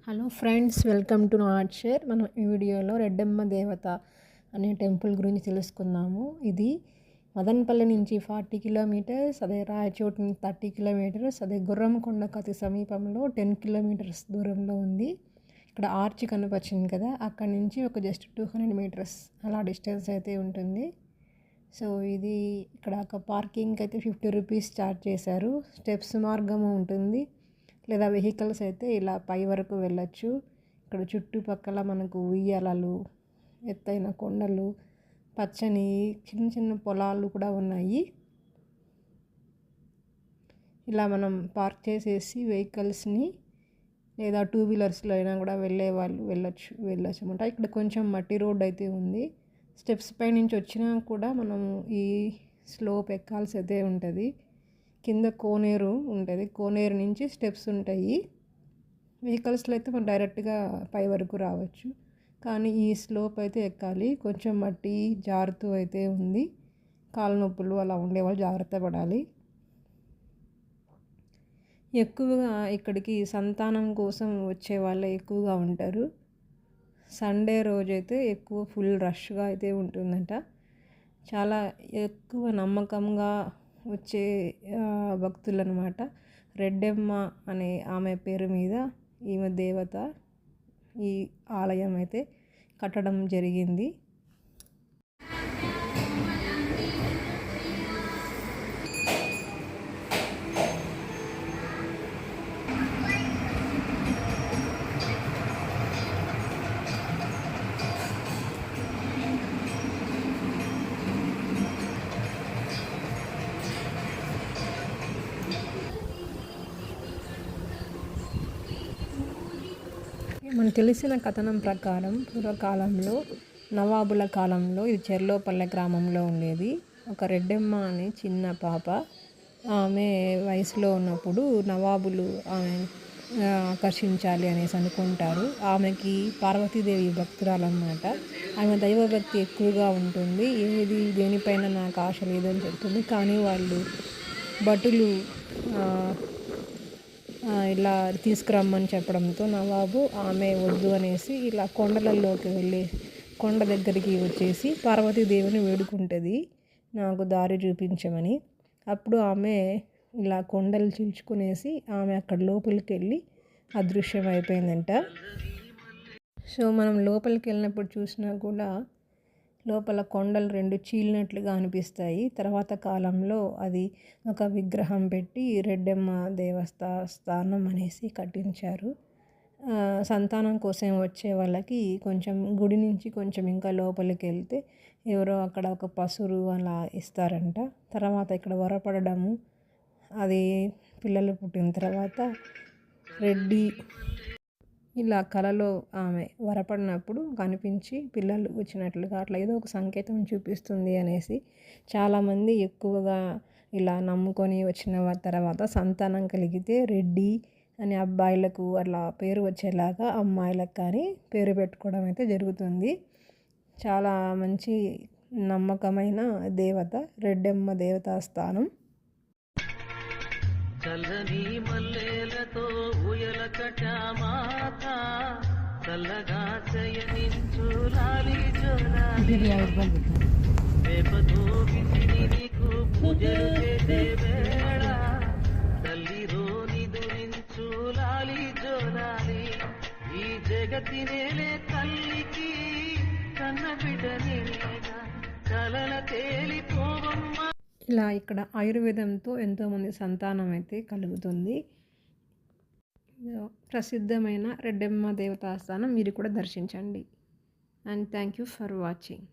Hello friends, welcome to art share. మనం ఈ వీడియోలో రెడ్డమ్మ దేవత అనే టెంపుల్ గురించి తెలుసుకుందాము. ఇది మదనపల్లి నుంచి 40 కిలోమీటర్స్, అదే రాయచోటి నుంచి 30 కిలోమీటర్స్, అదే గుర్రంకొండకు అతి సమీపంలో 10 కిలోమీటర్స్ దూరంలో ఉంది. ఇక్కడ ఆర్చ్ కనపచ్చింది కదా, అక్కడ నుంచి ఒక జస్ట్ 200 మీటర్స్ అలా డిస్టెన్స్ అయితే ఉంటుంది. సో ఇది ఇక్కడ ఒక పార్కింగ్కి అయితే 50 రూపీస్ ఛార్జ్ చేశారు. స్టెప్స్ మార్గము ఉంటుంది, లేదా వెహికల్స్ అయితే ఇలా పై వరకు వెళ్ళొచ్చు. ఇక్కడ చుట్టుపక్కల మనకు ఉయ్యాలలు, ఎత్తైన కొండలు, పచ్చని చిన్న చిన్న పొలాలు కూడా ఉన్నాయి. ఇలా మనం పార్క్ చేసేసి వెహికల్స్ని లేదా 2 వీలర్స్లో అయినా కూడా వెళ్ళే వాళ్ళు వెళ్ళొచ్చు అనమాట. ఇక్కడ కొంచెం మట్టి రోడ్ అయితే ఉంది. స్టెప్స్ పై నుంచి వచ్చినా కూడా మనము ఈ స్లోప్ ఎక్కాల్సి అయితే ఉంటుంది. కింద కోనేరు ఉంటుంది, కోనేరు నుంచి స్టెప్స్ ఉంటాయి. వెహికల్స్లో అయితే మనం డైరెక్ట్గా పై వరకు రావచ్చు, కానీ ఈ స్లోప్ అయితే ఎక్కాలి. కొంచెం మట్టి జారుతూ అయితే ఉంది. కాళ్ళ నొప్పులు అలా ఉండేవాళ్ళు జాగ్రత్త పడాలి. ఎక్కువగా ఇక్కడికి సంతానం కోసం వచ్చే వాళ్ళే ఎక్కువగా ఉంటారు. సండే రోజైతే ఎక్కువ ఫుల్ రష్గా అయితే ఉంటుందంట. చాలా ఎక్కువ నమ్మకంగా వచ్చే భక్తులు అనమాట. రెడ్డమ్మ అనే ఆమె పేరు మీద ఈమె దేవత ఈ ఆలయం అయితే కట్టడం జరిగింది. మనకు తెలిసిన కథనం ప్రకారం పూర్వకాలంలో నవాబుల కాలంలో ఇది చెర్లోపల్లె గ్రామంలో ఉండేది. ఒక రెడ్డమ్మ అనే చిన్న పాప, ఆమె వయసులో ఉన్నప్పుడు నవాబులు ఆమె ఆకర్షించాలి అనేసి అనుకుంటారు. ఆమెకి పార్వతీదేవి భక్తురాలన్నమాట. ఆమె దైవభక్తి ఎక్కువగా ఉంటుంది. ఏది దేనిపైన నాకు ఆశ లేదని చెప్తుంది, కానీ వాళ్ళు భటులు ఇలా తీసుకురమ్మని చెప్పడంతో నవాబు ఆమె వద్దు అనేసి ఇలా కొండలలోకి వెళ్ళి కొండ దగ్గరికి వచ్చేసి పార్వతీదేవిని వేడుకుంటుంది, నాకు దారి చూపించమని. అప్పుడు ఆమె ఇలా కొండలు చీల్చుకునేసి ఆమె అక్కడ లోపలికి వెళ్ళి అదృశ్యం అయిపోయిందంట. సో మనం లోపలికి వెళ్ళినప్పుడు చూసినా కూడా లోపల కొండలు 2 చీలినట్లుగా అనిపిస్తాయి. తర్వాత కాలంలో అది ఒక విగ్రహం పెట్టి రెడ్డమ్మ దేవస్థానం అనేసి కట్టించారు. సంతానం కోసం వచ్చే వాళ్ళకి కొంచెం గుడి నుంచి కొంచెం ఇంకా లోపలికి వెళ్తే ఎవరో అక్కడ ఒక పసురు అలా ఇస్తారంట. తర్వాత ఇక్కడ వరపడము, అది పిల్లలు పుట్టిన తర్వాత రెడ్డి ఇలా కలలో ఆమె వరపడినప్పుడు కనిపించి పిల్లలు వచ్చినట్లుగా అట్లా ఏదో ఒక సంకేతం చూపిస్తుంది అనేసి చాలామంది ఎక్కువగా ఇలా నమ్ముకొని వచ్చిన తర్వాత సంతానం కలిగితే రెడ్డి అని అబ్బాయిలకు అట్లా పేరు వచ్చేలాగా అమ్మాయిలకు కానీ పేరు పెట్టుకోవడం అయితే జరుగుతుంది. చాలా మంచి నమ్మకమైన దేవత రెడ్డమ్మ దేవతా స్థానం. చల్లని మల్లెలతో ఉయలకటమాత చల్లగా చేయనించు లాలి జోలాలి రేపతో విసిరి నీకు పూజలు చేసే వేళ తల్లిరో నిదురించు లాలి జోలాలి ఈ జగతి నేలే తల్లికి కన్న బిడ్డ నేనేగా కలల తేలిపోవమ్మ. ఇలా ఇక్కడ ఆయుర్వేదంతో ఎంతోమంది సంతానం అయితే కలుగుతుంది. ప్రసిద్ధమైన రెడ్డమ్మ దేవతాస్థానం మీరు కూడా దర్శించండి. And thank you for watching.